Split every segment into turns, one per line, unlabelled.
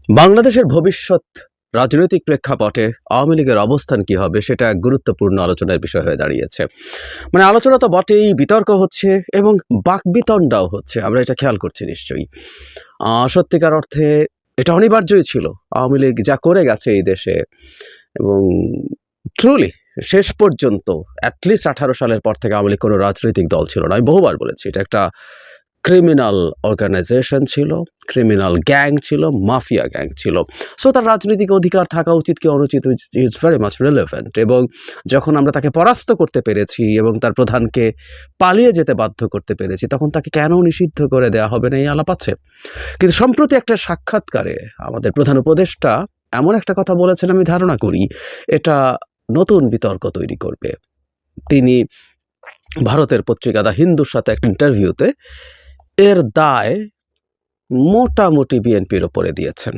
বাংলাদেশের ভবিষ্যৎ রাজনৈতিক প্রেক্ষাপটে আওয়ামী লীগের অবস্থান কি হবে সেটা এক গুরুত্বপূর্ণ আলোচনার বিষয় হয়ে দাঁড়িয়েছে। মানে আলোচনা তো বটেই, বিতর্ক হচ্ছে এবং বাকবিতণ্ডাও হচ্ছে। আমরা এটা খেয়াল করছি নিশ্চয়ই। সত্যিকার অর্থে এটা অনিবার্যই ছিল। আওয়ামী লীগ যা করে গেছে এই দেশে এবং ট্রুলি শেষ পর্যন্ত অ্যাটলিস্ট 18 সালের পর থেকে আওয়ামী লীগ কোনো রাজনৈতিক দল ছিল না। আমি বহুবার বলেছি এটা একটা ক্রিমিনাল অর্গানাইজেশন ছিল, ক্রিমিনাল গ্যাং ছিল, মাফিয়া গ্যাং ছিল। সো তার রাজনৈতিক অধিকার থাকা উচিত কি অনুচিত ইজ ভেরি মাচ রিলেভেন্ট। এবং যখন আমরা তাকে পরাস্ত করতে পেরেছি এবং তার প্রধানকে পালিয়ে যেতে বাধ্য করতে পেরেছি, তখন তাকে কেন নিষিদ্ধ করে দেওয়া হবে না এই আলাপ আছে। কিন্তু সম্প্রতি একটা সাক্ষাৎকারে আমাদের প্রধান উপদেষ্টা এমন একটা কথা বলেছেন, আমি ধারণা করি এটা নতুন বিতর্ক তৈরি করবে। তিনি ভারতের পত্রিকা দ্য হিন্দুর সাথে একটা ইন্টারভিউতে এর দায় মোটামুটি বিএনপির ওপরে দিয়েছেন।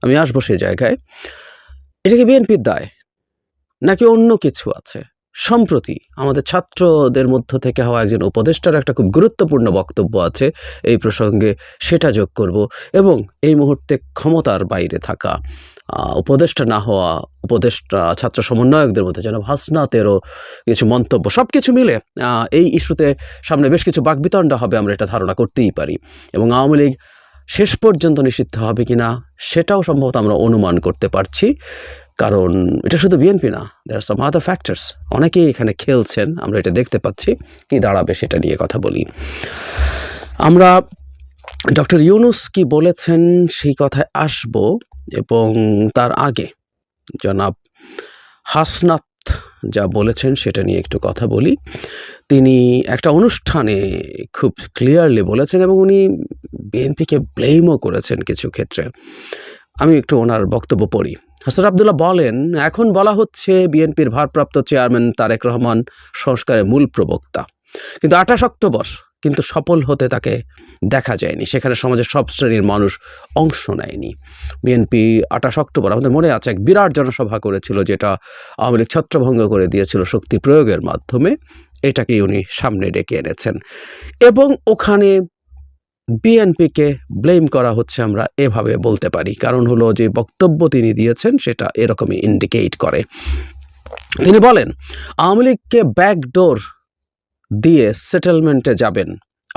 আমি আসবো সেই জায়গায়। এটা কি বিএনপির দায় নাকি অন্য কিছু আছে? সম্প্রতি আমাদের ছাত্রদের মধ্য থেকে হওয়া একজন উপদেষ্টার একটা খুব গুরুত্বপূর্ণ বক্তব্য আছে এই প্রসঙ্গে, সেটা যোগ করব। এবং এই মুহূর্তে ক্ষমতার বাইরে থাকা উপদেষ্টা না হওয়া উপদেষ্টা ছাত্র সমন্বয়কদের মধ্যে যেন হাসনাতেরও কিছু মন্তব্য, সব কিছু মিলে এই ইস্যুতে সামনে বেশ কিছু বাকবিতণ্ডা হবে, আমরা এটা ধারণা করতেই পারি। এবং আওয়ামী লীগ শেষ পর্যন্ত নিষিদ্ধ হবে কিনা সেটাও সম্ভবত আমরা অনুমান করতে পারছি, কারণ এটা শুধু বিএনপি না, দেয়ার সাম আদার ফ্যাক্টরস, অনেকেই এখানে খেলছেন, আমরা এটা দেখতে পাচ্ছি। কি দাঁড়াবে সেটা নিয়ে কথা বলি। আমরা ডক্টর ইউনূস কি বলেছেন সেই কথায় আসব, এবং তার আগে জনাব হাসনাত যা বলেছেন সেটা নিয়ে একটু কথা বলি। তিনি একটা অনুষ্ঠানে খুব ক্লিয়ারলি বলেছেন এবং উনি বিএনপিকে ব্লেমও করেছেন কিছু ক্ষেত্রে। আমি একটু ওনার বক্তব্য পড়ি। হাসনাত আবদুল্লাহ বলেন, এখন বলা হচ্ছে বিএনপির ভারপ্রাপ্ত চেয়ারম্যান তারেক রহমান সংস্কারের মূল প্রবক্তা, কিন্তু 28 অক্টোবর কিন্তু সফল হতে তাকে দেখা যায়নি। সেখানে সমাজের সব শ্রেণীর মানুষ অংশ নেয়নি। বিএনপি 28 অক্টোবর আমাদের মনে আছে এক বিরাট জনসভা করেছিল, যেটা আওয়ামী লীগ ছত্রভঙ্গ করে দিয়েছিল শক্তি প্রয়োগের মাধ্যমে। এটাকেই উনি সামনে ডেকে এনেছেন এবং ওখানে বিএনপিকে ব্লেম করা হচ্ছে, আমরা এভাবে বলতে পারি। কারণ হলো যে বক্তব্য তিনি দিয়েছেন সেটা এরকমই ইন্ডিকেট করে। তিনি বলেন, আওয়ামী লীগকে ব্যাকডোর দিয়ে সেটেলমেন্টে যাবেন।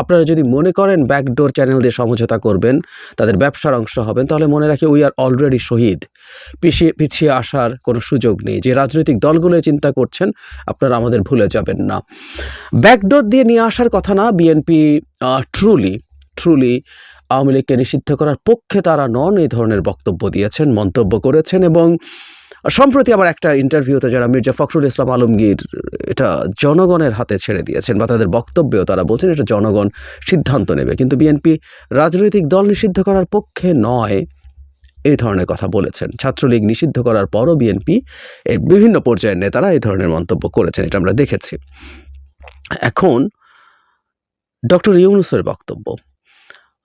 আপনারা যদি মনে করেন ব্যাকডোর চ্যানেল দিয়ে সমঝোতা করবেন, তাদের ব্যবসার অংশ হবেন, তাহলে মনে রাখি উই আর অলরেডি শহীদ। পিছিয়ে আসার কোনো সুযোগ নেই। যে রাজনৈতিক দলগুলো চিন্তা করছেন, আপনারা আমাদের ভুলে যাবেন না। ব্যাকডোর দিয়ে নিয়ে আসার কথা না। বিএনপি ট্রুলি আওয়ামী লীগকে নিষিদ্ধ করার পক্ষে তারা নন, এই ধরনের বক্তব্য দিয়েছেন, মন্তব্য করেছেন। এবং সম্প্রতি আবার একটা ইন্টারভিউতে যারা মির্জা ফখরুল ইসলাম আলমগীর এটা জনগণের হাতে ছেড়ে দিয়েছেন, বা তাদের বক্তব্যেও তারা বলছেন এটা জনগণ সিদ্ধান্ত নেবে, কিন্তু বিএনপি রাজনৈতিক দল নিষিদ্ধ করার পক্ষে নয়, এই ধরনের কথা বলেছেন। ছাত্রলীগ নিষিদ্ধ করার পরও বিএনপি এর বিভিন্ন পর্যায়ের নেতারা এই ধরনের মন্তব্য করেছেন, এটা আমরা দেখেছি। এখন ডক্টর ইউনূসের বক্তব্য,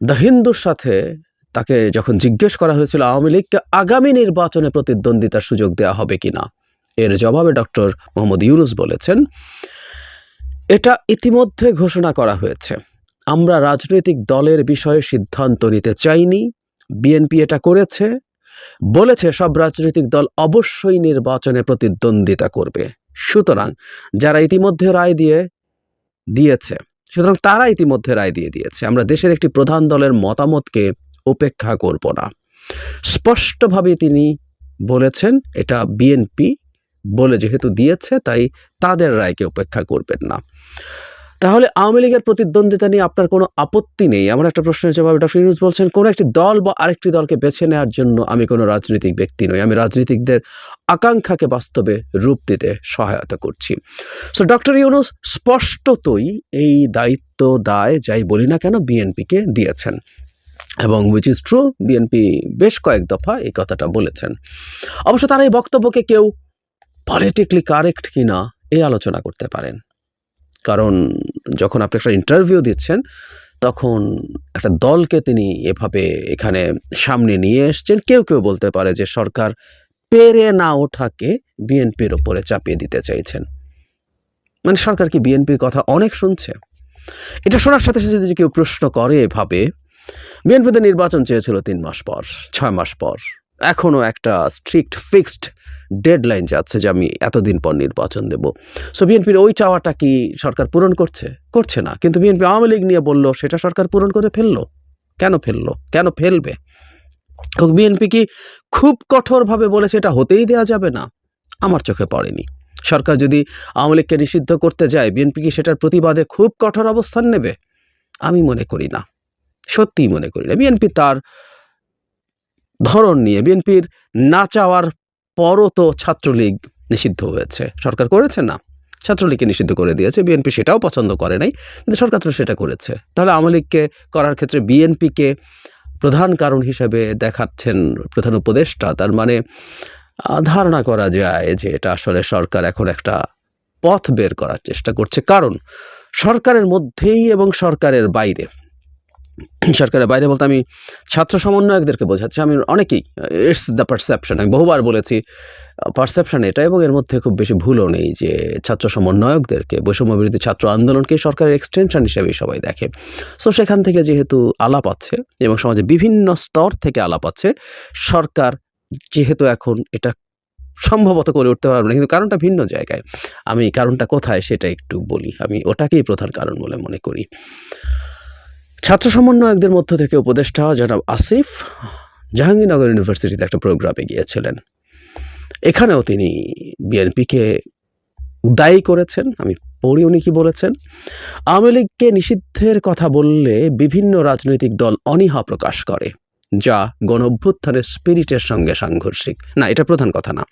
দ্য হিন্দুর সাথে তাকে যখন জিজ্ঞেস করা হয়েছিল আওয়ামী লীগকে আগামী নির্বাচনে প্রতিদ্বন্দ্বিতার সুযোগ দেওয়া হবে কিনা, এর জবাবে ডক্টর মোহাম্মদ ইউনূস বলেছেন, এটা ইতিমধ্যে ঘোষণা করা হয়েছে। আমরা রাজনৈতিক দলের বিষয়ে সিদ্ধান্ত নিতে চাইনি। বিএনপি এটা করেছে, বলেছে সব রাজনৈতিক দল অবশ্যই নির্বাচনে প্রতিদ্বন্দ্বিতা করবে। সুতরাং যারা ইতিমধ্যে রায় দিয়েছে তারা ইতিমধ্যে রায় দিয়ে দিয়েছে। আমরা দেশের একটি প্রধান দলের মতামতকে উপেক্ষা করব না। স্পষ্টভাবে তিনি বলেছেন এটা বিএনপি বলে যেহেতু দিয়েছে, তাই তাদের রায়কে উপেক্ষা করবেন না। তাহলে আওয়ামী লীগের প্রতিদ্বন্দ্বিতা নিয়ে আপনার কোনো আপত্তি নেই? আমার একটা প্রশ্নের জবাবে ডক্টর ইউনূস বলছেন, কোনো একটি দল বা আরেকটি দলকে বেছে নেওয়ার জন্য আমি কোনো রাজনৈতিক ব্যক্তি নই, আমি রাজনীতিকদের আকাঙ্ক্ষাকে বাস্তবে রূপ দিতে সহায়তা করছি। সো ডক্টর ইউনূস স্পষ্টতই এই দায় যাই বলি না কেন বিএনপিকে দিয়েছেন, এবং উইচ ইজ ট্রু। বিএনপি বেশ কয়েক দফা এই কথাটা বলেছেন। অবশ্য তারা এই বক্তব্যকে কেউ পলিটিক্যালি কারেক্ট কিনা এই আলোচনা করতে পারেন, কারণ যখন আপনি একটা ইন্টারভিউ দিচ্ছেন তখন একটা দলকে তিনি এভাবে এখানে সামনে নিয়ে এসছেন। কেউ বলতে পারে যে সরকার পেরে না ওঠাকে বিএনপির ওপরে চাপিয়ে দিতে চাইছেন। মানে সরকার কি বিএনপির কথা অনেক শুনছে? এটা শোনার সাথে সাথে যদি কেউ প্রশ্ন করে এভাবে, বিএনপিতে নির্বাচন চেয়েছিল 3 মাস পর, 6 মাস পর। এখনও একটা স্ট্রিক্ট ফিক্সড ডেডলাইন যাচ্ছে যে আমি এতদিন পর নির্বাচন দেব। সো বিএনপির ওই চাওয়াটা কি সরকার পূরণ করছে? করছে না। কিন্তু বিএনপি আওয়ামী লীগ নিয়ে বলল, সেটা সরকার পূরণ করে ফেললো। কেন ফেললো? কেন ফেলবে? বিএনপি কি খুব কঠোরভাবে বলেছে এটা হতেই দেওয়া যাবে না? আমার চোখে পড়েনি। সরকার যদি আওয়ামী লীগকে নিষিদ্ধ করতে যায়, বিএনপি কি সেটার প্রতিবাদে খুব কঠোর অবস্থান নেবে? আমি মনে করি না, সত্যিই মনে করি না। বিএনপি তার ধরন নিয়ে, বিএনপির না চাওয়ার পরও তো ছাত্রলীগ নিষিদ্ধ হয়েছে, সরকার করেছে না? ছাত্রলীগকে নিষিদ্ধ করে দিয়েছে, বিএনপি সেটাও পছন্দ করে নাই, কিন্তু সরকার তো সেটা করেছে। তাহলে আওয়ামী লীগকে করার ক্ষেত্রে বিএনপিকে প্রধান কারণ হিসেবে দেখাচ্ছেন প্রধান উপদেষ্টা। তার মানে ধারণা করা যায় যে এটা আসলে সরকার এখন একটা পথ বের করার চেষ্টা করছে। কারণ সরকারের মধ্যেই এবং সরকারের বাইরে, সরকারের বাইরে বলতে আমি ছাত্র সমন্বয়কদেরকে বোঝাচ্ছি। আমি অনেকেই, ইটস দ্য পারসেপশন, আমি বহুবার বলেছি পারসেপশন এটা, এবং এর মধ্যে খুব বেশি ভুলও নেই, যে ছাত্র সমন্বয়কদেরকে, বৈষম্যবিরোধী ছাত্র আন্দোলনকে সরকারের এক্সটেনশন হিসেবেই সবাই দেখে। সো সেখান থেকে যেহেতু আলাপ আছে এবং সমাজে বিভিন্ন স্তর থেকে আলাপ আছে, সরকার যেহেতু এখন এটা সম্ভবত করে উঠতে পারবে না, কিন্তু কারণটা ভিন্ন জায়গায়। আমি কারণটা কোথায় সেটা একটু বলি। আমি ওটাকেই প্রধান কারণ বলে মনে করি। ছাত্র সমন্বয়কদের মধ্য থেকে উপদেষ্টা জনাব আসিফ জাহাঙ্গীরনগর ইউনিভার্সিটিতে একটা প্রোগ্রামে গিয়েছিলেন। এখানেও তিনি বিএনপিকে দায়ী করেছেন। আমি পড়ি উনি কি বলেছেন। আওয়ামী লীগকে নিষিদ্ধের কথা বললে বিভিন্ন রাজনৈতিক দল অনীহা প্রকাশ করে, যা গণঅভ্যুত্থানের স্পিরিটের সঙ্গে সাংঘর্ষিক। না, এটা প্রধান কথা না।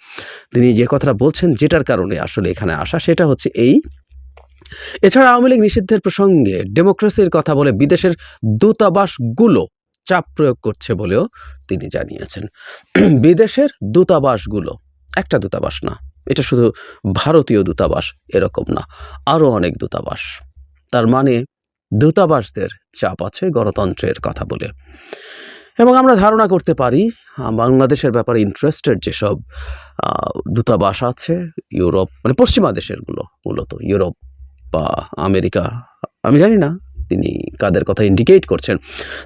তিনি যে কথাটা বলছেন, যেটার কারণে আসলে এখানে আসা, সেটা হচ্ছে এই: এছাড়া আওয়ামী লীগ নিষিদ্ধের প্রসঙ্গে ডেমোক্রেসির কথা বলে বিদেশের দূতাবাসগুলো চাপ প্রয়োগ করছে বলেও তিনি জানিয়েছেন। বিদেশের দূতাবাসগুলো, একটা দূতাবাস না, এটা শুধু ভারতীয় দূতাবাস এরকম না, আরও অনেক দূতাবাস। তার মানে দূতাবাসদের চাপ আছে গণতন্ত্রের কথা বলে। এবং আমরা ধারণা করতে পারি বাংলাদেশের ব্যাপারে ইন্টারেস্টেড যেসব দূতাবাস আছে, ইউরোপ, মানে পশ্চিমা দেশেরগুলো, মূলত ইউরোপ বা আমেরিকা, আমি জানি না তিনি কাদের কথা ইন্ডিকেট করছেন।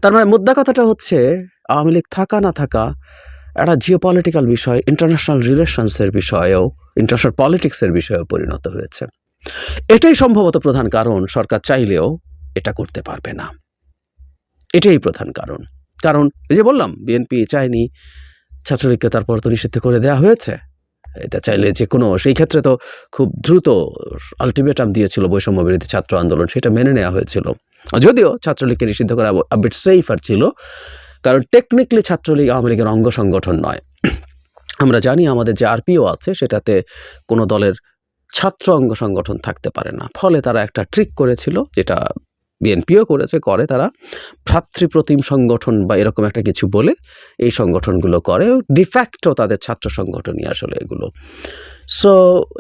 তার মানে মুদ্রা কথাটা হচ্ছে, আওয়ামী লীগ থাকা না থাকা একটা জিওপলিটিক্যাল বিষয়, ইন্টারন্যাশনাল রিলেশনসের বিষয়েও, ইন্টারন্যাশনাল পলিটিক্সের বিষয়েও পরিণত হয়েছে। এটাই সম্ভবত প্রধান কারণ সরকার চাইলেও এটা করতে পারবে না। এটাই প্রধান কারণ। কারণ এই যে বললাম, বিএনপি চায়নি ছাত্রলীগকে, তারপর তো নিষিদ্ধ করে দেওয়া হয়েছে। এটা চাইলে যে কোনো, সেই ক্ষেত্রে তো খুব দ্রুত আলটিমেটাম দিয়েছিল বৈষম্য বিরোধী ছাত্র আন্দোলন, সেটা মেনে নেওয়া হয়েছিল। যদিও ছাত্রলীগকে নিষিদ্ধ করা আবিট সেফার ছিল, কারণ টেকনিক্যালি ছাত্রলীগ আওয়ামী লীগের অঙ্গ সংগঠন নয়। আমরা জানি আমাদের যে আরপিও আছে, সেটাতে কোনো দলের ছাত্র অঙ্গ সংগঠন থাকতে পারে না। ফলে তারা একটা ট্রিক করেছিল, যেটা বিএনপিও করে তারা ভ্রাতৃপ্রতিম সংগঠন বা এরকম একটা কিছু বলে এই সংগঠনগুলো করে, ডিফ্যাক্টও তাদের ছাত্র সংগঠনই আসলে এগুলো। সো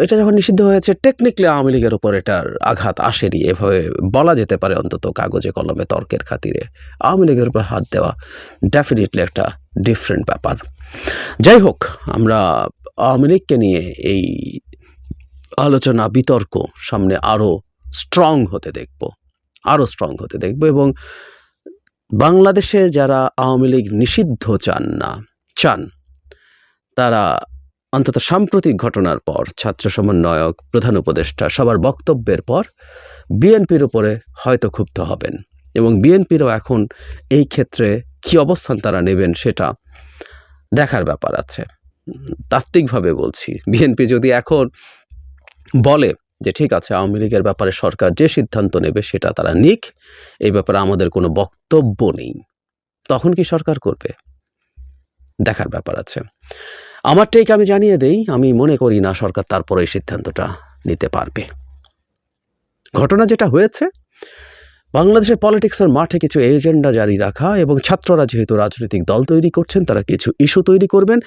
এটা যখন নিষিদ্ধ হয়েছে, টেকনিক্যালি আওয়ামী লীগের উপর এটার আঘাত আসেনি, এভাবে বলা যেতে পারে, অন্তত কাগজে কলমে তর্কের খাতিরে। আওয়ামী লীগের উপর হাত দেওয়া ডেফিনেটলি একটা ডিফারেন্ট ব্যাপার। যাই হোক, আমরা আওয়ামী লীগকে নিয়ে এই আলোচনা, বিতর্ক সামনে আরও স্ট্রং হতে দেখব, এবং বাংলাদেশে যারা আওয়ামী লীগ নিষিদ্ধ চান, তারা অন্তত সাম্প্রতিক ঘটনার পর, ছাত্র সমন্বয়ক, প্রধান উপদেষ্টা সবার বক্তব্যের পর বিএনপির উপরে হয়তো ক্ষুব্ধ হবেন, এবং বিএনপিরও এখন এই ক্ষেত্রে কী অবস্থান তারা নেবেন সেটা দেখার ব্যাপার আছে। তাত্ত্বিকভাবে বলছি, বিএনপি যদি এখন বলে যে ঠিক আছে, আওয়ামী লীগের ব্যাপারে সরকার যে সিদ্ধান্ত নেবে সেটা তারা নিক, এই ব্যাপারে আমাদের কোনো বক্তব্য নেই, তখন কি সরকার করবে? দেখার ব্যাপার আছে। আমার টেক আমি জানিয়ে দেই, আমি মনে করি না সরকার তারপরে এই সিদ্ধান্তটা নিতে পারবে। ঘটনা যেটা হয়েছে, বাংলাদেশের পলিটিক্সের মাঠে কিছু এজেন্ডা জারি রাখা, এবং ছাত্ররা যেহেতু রাজনৈতিক দল তৈরি করছেন, তারা কিছু ইস্যু তৈরি করবেন,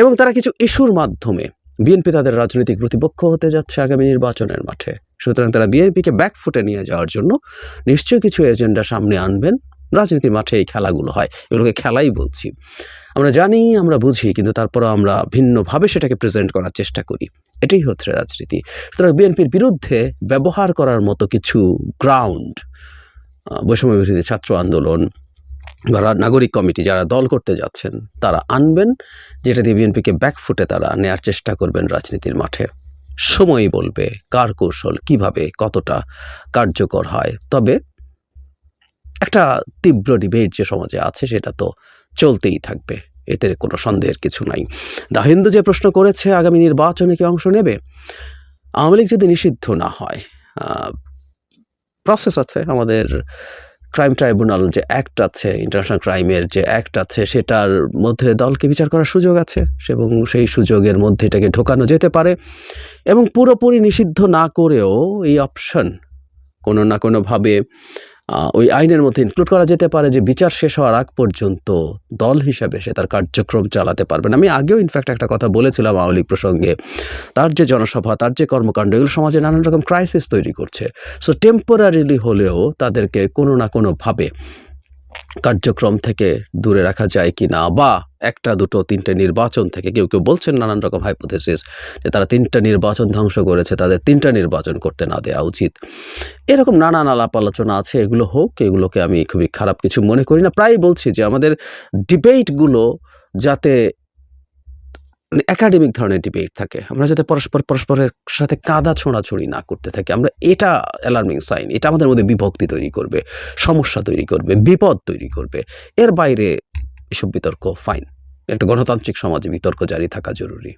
এবং তারা কিছু ইস্যুর মাধ্যমে বিএনপি তাদের রাজনৈতিক প্রতিপক্ষ হতে যাচ্ছে আগামী নির্বাচনের মাঠে। সুতরাং তারা বিএনপিকে ব্যাকফুটে নিয়ে যাওয়ার জন্য নিশ্চয়ই কিছু এজেন্ডা সামনে আনবেন। রাজনীতির মাঠে এই খেলাগুলো হয়, এগুলোকে খেলাই বলছি। আমরা জানি, আমরা বুঝি, কিন্তু তারপরও আমরা ভিন্নভাবে সেটাকে প্রেজেন্ট করার চেষ্টা করি। এটাই হচ্ছে রাজনীতি। সুতরাং বিএনপির বিরুদ্ধে ব্যবহার করার মতো কিছু গ্রাউন্ড, বৈষম্য বিরোধী ছাত্র আন্দোলন, বা নাগরিক কমিটি যারা দল করতে যাচ্ছেন তারা আনবেন, যেটা দিয়ে বিএনপিকে ব্যাকফুটে তারা নেয়ার চেষ্টা করবেন রাজনীতির মাঠে। সময়ই বলবে কার কৌশল কিভাবে কতটা কার্যকর হয়। তবে একটা তীব্র ডিবেট যে সমাজে আছে সেটা তো চলতেই থাকবে, এতে কোনো সন্দেহের কিছু নাই। দ্য হিন্দু যে প্রশ্ন করেছে আগামী নির্বাচনে কি অংশ নেবে, আওয়ামী লীগ যদি নিষিদ্ধ না হয়, প্রসেস আছে আমাদের ক্রাইম ট্রাইব্যুনাল যে অ্যাক্ট আছে, ইন্টারন্যাশনাল ক্রাইমের যে অ্যাক্ট আছে, সেটার মধ্যে দলকে বিচার করার সুযোগ আছে এবং সেই সুযোগের মধ্যে এটাকে ঢোকানো যেতে পারে। এবং পুরোপুরি নিষিদ্ধ না করেও এই অপশন কোনো না কোনোভাবে ওই আইনের মধ্যে ইনক্লুড করা যেতে পারে যে বিচার শেষ হওয়ার আগ পর্যন্ত দল হিসাবে সে তার কার্যক্রম চালাতে পারবেন। আমি আগেও ইনফ্যাক্ট একটা কথা বলেছিলাম আওয়ামী লীগ প্রসঙ্গে, তার যে জনসভা তার যে কর্মকাণ্ড এগুলো সমাজে নানান রকম ক্রাইসিস তৈরি করছে। সো টেম্পোরারিলি হলেও তাদেরকে কোনো না কোনোভাবে কার্যক্রম থেকে দূরে রাখা যায় কি না, বা একটা দুটো তিনটে নির্বাচন থেকে, কেউ কেউ বলছেন নানান রকম হাইপোথেসিস যে তারা 3টা নির্বাচন ধ্বংস করেছে, তাদের 3টা নির্বাচন করতে না দেওয়া উচিত। এরকম নানান আলাপ আলোচনা আছে, এগুলো হোক, এগুলোকে আমি খুবই খারাপ কিছু মনে করি না। প্রায় বলছি যে আমাদের ডিবেটগুলো যাতে একাডেমিক ধরনের ডিবেট থাকে, আমরা যাতে পরস্পরের সাথে কাদা ছোঁড়াছুড়ি না করতে থাকি, আমরা এটা অ্যালার্মিং সাইন। এটা আমাদের মধ্যে বিভক্তি তৈরি করবে, সমস্যা তৈরি করবে, বিপদ তৈরি করবে। এর বাইরে এসব বিতর্ক ফাইন, একটা গণতান্ত্রিক সমাজে বিতর্ক জারি থাকা জরুরি।